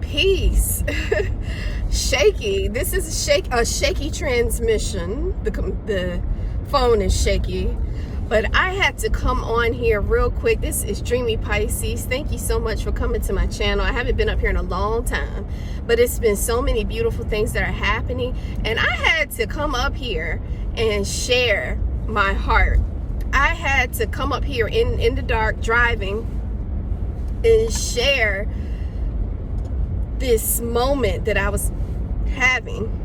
peace. Shaky. This is a shaky transmission. The phone is shaky. But I had to come on here real quick. This is Dreamy Pisces. Thank you so much for coming to my channel. I haven't been up here in a long time, but it's been so many beautiful things that are happening. And I had to come up here and share my heart. I had to come up here in the dark driving and share this moment that I was having.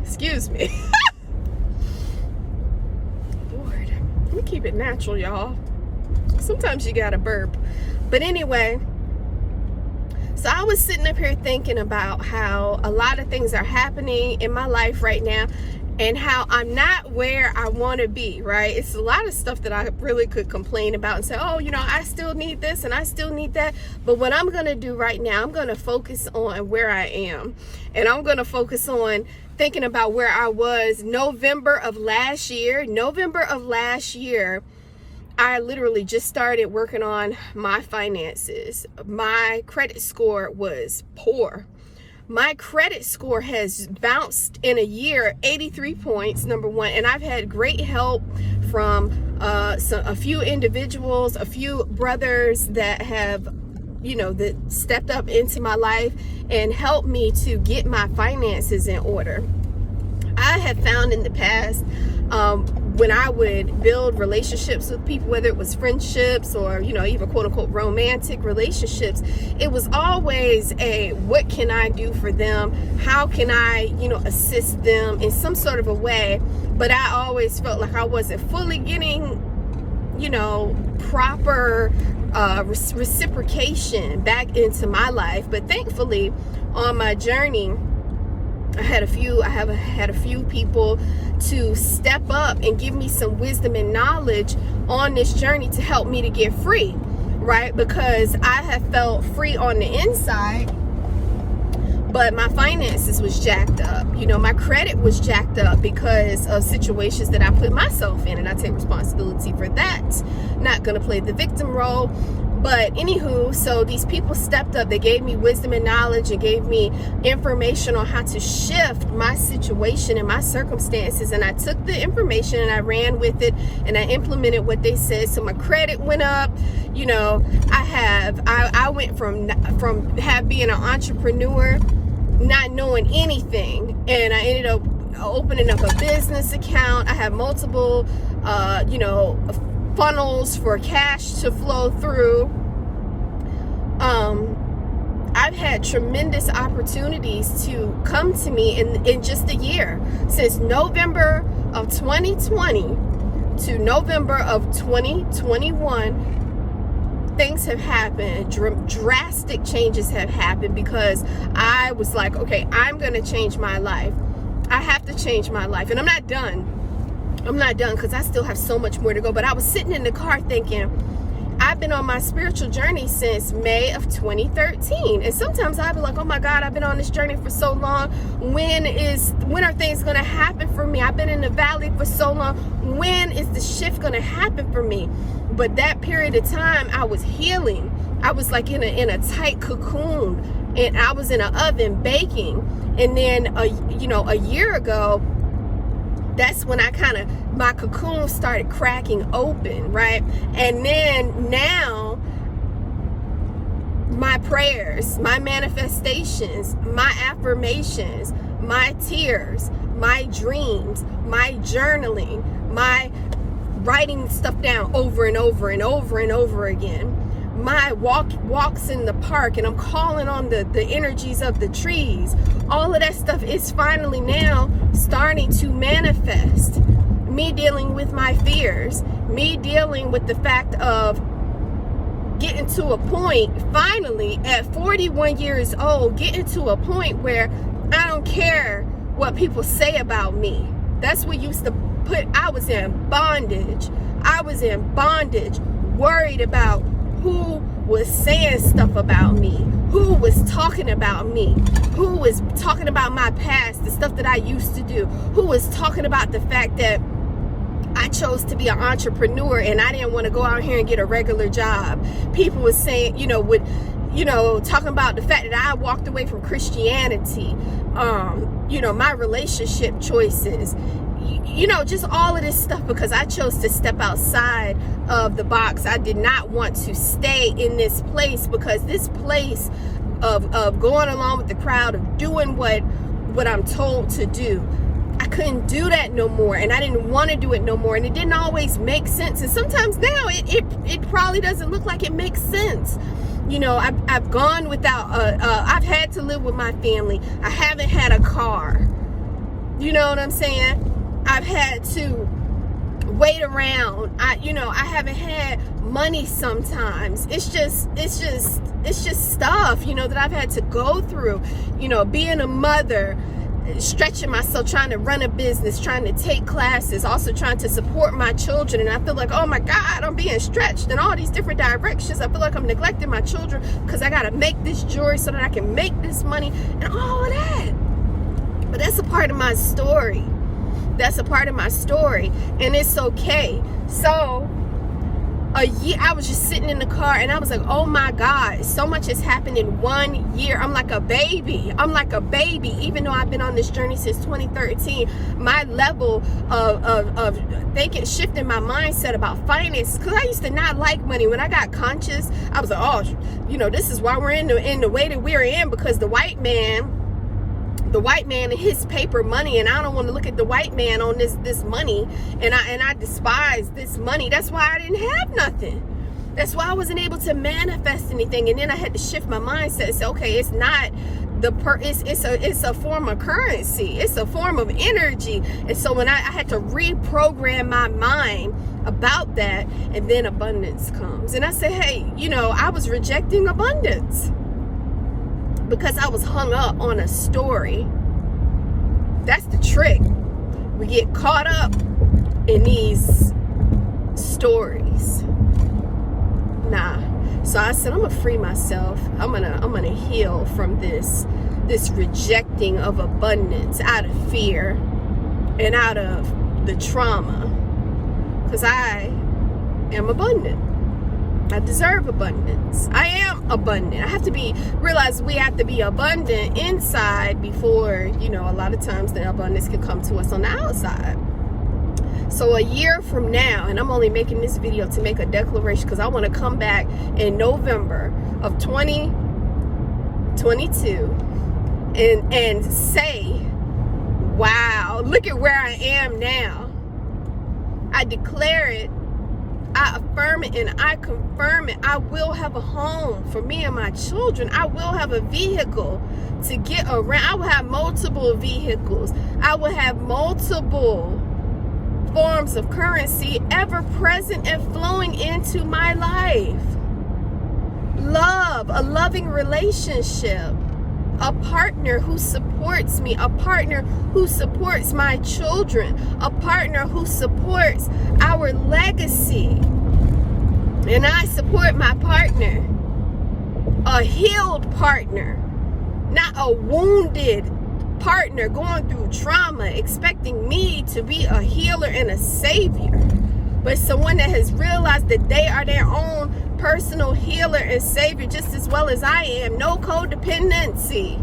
Excuse me. Lord, let me keep it natural, y'all. Sometimes you gotta burp. But anyway, so I was sitting up here thinking about how a lot of things are happening in my life right now and how I'm not where I want to be, right? It's a lot of stuff that I really could complain about and say, oh, you know, I still need this and I still need that. But what I'm going to do right now, I'm going to focus on where I am. And I'm going to focus on thinking about where I was November of last year. November of last year, I literally just started working on my finances. My credit score was poor. My credit score has bounced in a year 83 points, number one, and I've had great help from a few individuals, a few brothers that have, you know, that stepped up into my life and helped me to get my finances in order. I have found in the past, when I would build relationships with people, whether it was friendships or, you know, even quote unquote romantic relationships, it was always a, what can I do for them? How can I, you know, assist them in some sort of a way? But I always felt like I wasn't fully getting, you know, proper reciprocation back into my life. But thankfully on my journey, I have had a few people to step up and give me some wisdom and knowledge on this journey to help me to get free, right? Because I have felt free on the inside, but my finances was jacked up. You know, my credit was jacked up because of situations that I put myself in, and I take responsibility for that. Not gonna play the victim role. But anywho, so these people stepped up. They gave me wisdom and knowledge and gave me information on how to shift my situation and my circumstances. And I took the information and I ran with it and I implemented what they said. So my credit went up. You know, I went from being an entrepreneur, not knowing anything, and I ended up opening up a business account. I have multiple, you know, funnels for cash to flow through. I've had tremendous opportunities to come to me in just a year. Since November of 2020 to November of 2021, things have happened. Drastic changes have happened because I was like, okay, I'm going to change my life. I have to change my life. And I'm not done. I'm not done because I still have so much more to go. But I was sitting in the car thinking, I've been on my spiritual journey since May of 2013. And sometimes I'd be like, oh my God, I've been on this journey for so long. When are things going to happen for me? I've been in the valley for so long. When is the shift going to happen for me? But that period of time, I was healing. I was like in a tight cocoon, and I was in an oven baking. And then, you know, a year ago, that's when my cocoon started cracking open, right? And then now, my prayers, my manifestations, my affirmations, my tears, my dreams, my journaling, my writing stuff down over and over and over and over again, my walks in the park, and I'm calling on the energies of the trees. All of that stuff is finally now starting to manifest. Me dealing with my fears, me dealing with the fact of getting to a point, finally at 41 years old, getting to a point where I don't care what people say about me. That's what used to I was in bondage. I was in bondage, worried about who was saying stuff about me, who was talking about me, who was talking about my past, the stuff that I used to do, who was talking about the fact that I chose to be an entrepreneur and I didn't want to go out here and get a regular job. People were saying, you know, would you know, talking about the fact that I walked away from Christianity, you know, my relationship choices, you know, just all of this stuff, because I chose to step outside of the box. I did not want to stay in this place, because this place of going along with the crowd, of doing what I'm told to do, I couldn't do that no more, and I didn't want to do it no more, and it didn't always make sense. And sometimes now it probably doesn't look like it makes sense. You know, I've gone without I've had to live with my family. I haven't had a car. You know what I'm saying? I've had to wait around. I haven't had money sometimes. It's just stuff, you know, that I've had to go through. You know, being a mother, stretching myself, trying to run a business, trying to take classes, also trying to support my children. And I feel like, oh my God, I'm being stretched in all these different directions. I feel like I'm neglecting my children because I got to make this jewelry so that I can make this money and all of that. But that's a part of my story. That's a part of my story, and it's okay. So a year, I was just sitting in the car, and I was like, oh my God, so much has happened in 1 year. I'm like a baby. Even though I've been on this journey since 2013, my level of thinking, shifting my mindset about finance, because I used to not like money. When I got conscious, I was like, oh, you know, this is why we're in the way that we're in, because the white man and his paper money, and I don't want to look at the white man on this money, and I despise this money. That's why I didn't have nothing. That's why I wasn't able to manifest anything. And then I had to shift my mindset and say, okay, it's not it's a form of currency. It's a form of energy. And so when I had to reprogram my mind about that, and then abundance comes. And I said, hey, you know, I was rejecting abundance because I was hung up on a story. That's the trick. We get caught up in these stories. Nah. So I said, I'm gonna free myself. I'm gonna heal from this rejecting of abundance out of fear and out of the trauma. Because I am abundant. I deserve abundance. I am abundant. I have to realize we have to be abundant inside before, you know, a lot of times the abundance can come to us on the outside. So a year from now, and I'm only making this video to make a declaration because I want to come back in November of 2022 and say, wow, look at where I am now. I declare it, I affirm it, and I confirm it. I will have a home for me and my children. I will have a vehicle to get around. I will have multiple vehicles. I will have multiple forms of currency ever present and flowing into my life. Love, a loving relationship, a partner who supports me, a partner who supports my children, a partner who supports our legacy. And I support my partner, a healed partner, not a wounded partner going through trauma, expecting me to be a healer and a savior, but someone that has realized that they are their own personal healer and savior just as well as I am. No codependency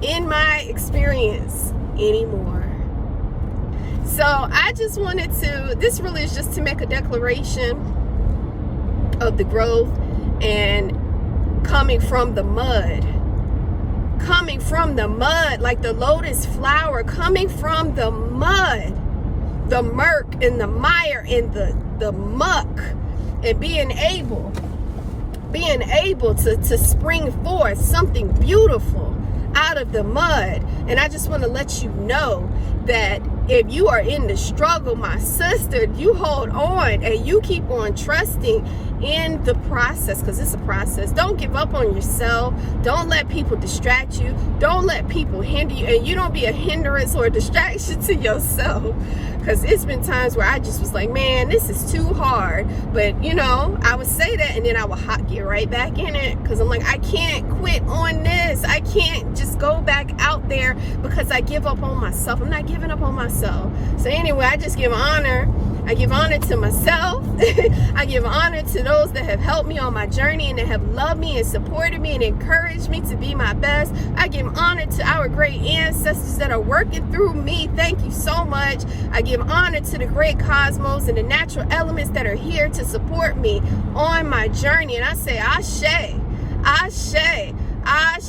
in my experience anymore. So I just wanted to, this really is just to make a declaration of the growth and coming from the mud. Coming from the mud, like the lotus flower, coming from the mud, the murk and the mire and the muck, and being able to spring forth something beautiful out of the mud. And I just want to let you know that if you are in the struggle, my sister, you hold on and you keep on trusting in the process, because it's a process. Don't give up on yourself. Don't let people distract you. Don't let people hinder you, and you don't be a hindrance or a distraction to yourself, because it's been times where I just was like, man, this is too hard. But you know, I would say that, and then I would get right back in it, because I'm like, I can't quit on this. I can't just go back out there because I give up on myself. I'm not giving up on myself. So anyway, I just give honor I give honor to myself. I give honor to those that have helped me on my journey and that have loved me and supported me and encouraged me to be my best. I give honor to our great ancestors that are working through me. Thank you so much. I give honor to the great cosmos and the natural elements that are here to support me on my journey. And I say, Ashe, Ashe, Ashe.